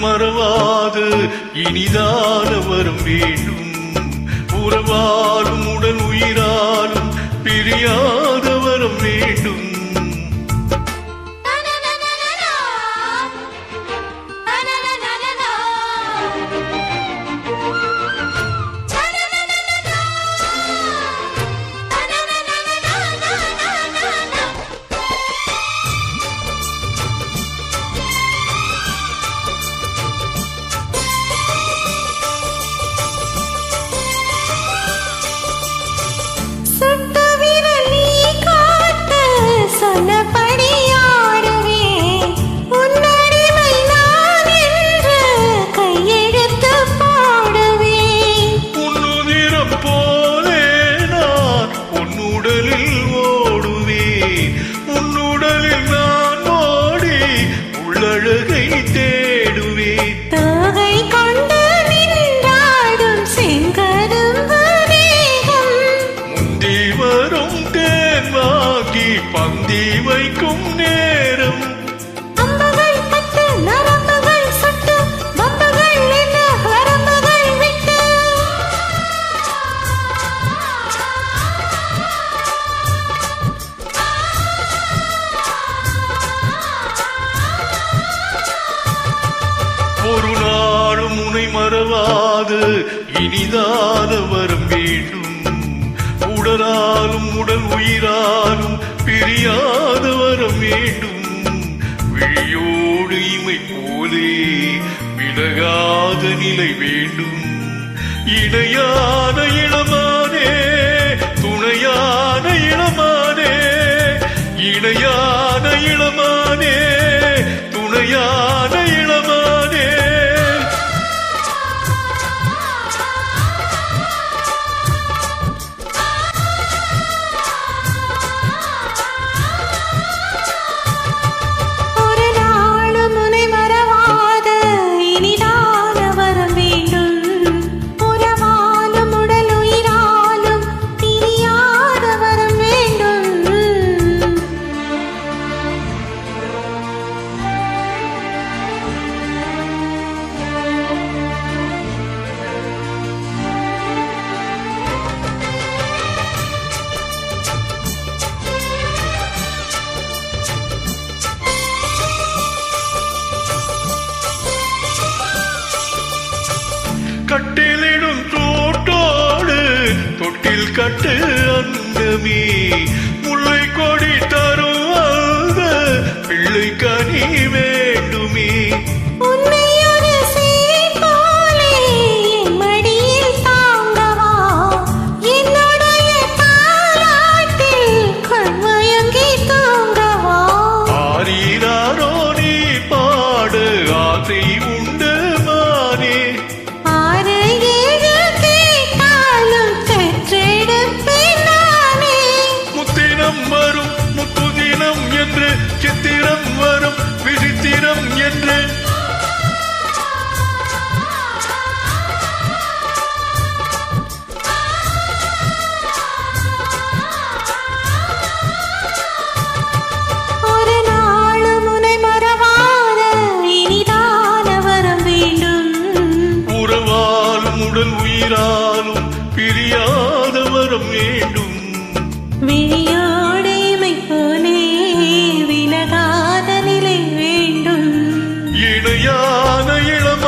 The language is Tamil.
மறவாது இனிதான வரம் வேண்டும். உறவாலும் உடல் உயிராலும் பிரியாத வரம் வேண்டும். அழகை தேடுவேன். தோகை கொண்டு நின்றாடும் செங்கரும்பு மேகம் முந்தி வரும் தேன் வாங்கி பந்தி வைக்கும் நேரம். அம்புகள் பட்டு நரம்புகள் சுட்டு வம்புகள் என்ன வரம்புகள் விட்டு ஒரு நாளும் உனை மறவாது இனிதான வரம் வேண்டும். உடலாலும் உடல் உயிராலும் பிரியாத வரம் வேண்டும். விழியோடு இமை போலே விலகாத நிலை வேண்டும். இணையான இளமானே துணையான இளமானே இணையான இளமானே துணையான இளமானே. ஒரு நாளும் உன்னை மறவாத இனிதான வரம் வேண்டும். உறவாலும் உடல் உயிராலும் பிரியாத வரம் வேண்டும். கட்டிலிடும் தோட்டோடு தொட்டில் கட்டு அந்தமே. முல்லை கொடி தரும் அந்த பிள்ளை கனி வேண்டுமே. உன்னை ஒரு சேய் போலே என் மடியில் தாங்கவா, என்னுடைய தாலாட்டில் கண்மயங்கி தூங்கவா. ஆரீராரோ நீ பாடு ஆசை உண்டு மானே. ஆறு ஏழு கேட்டாலும் பெற்றெடுப்பேன் நானே. முத்தினம் வரும் முத்துதினம் என்று சித்திரம் வரும் விசித்திரம் என்று. ஒரு நாளும் உன்னை மறவாத இனிதான வரம் வேண்டும். உறவாலும் உடல் உயிராலும் பிரியாத வரம் வேண்டும். விழியோடு இமை போலே விலகாத நிலை வேண்டும். இணையான இளம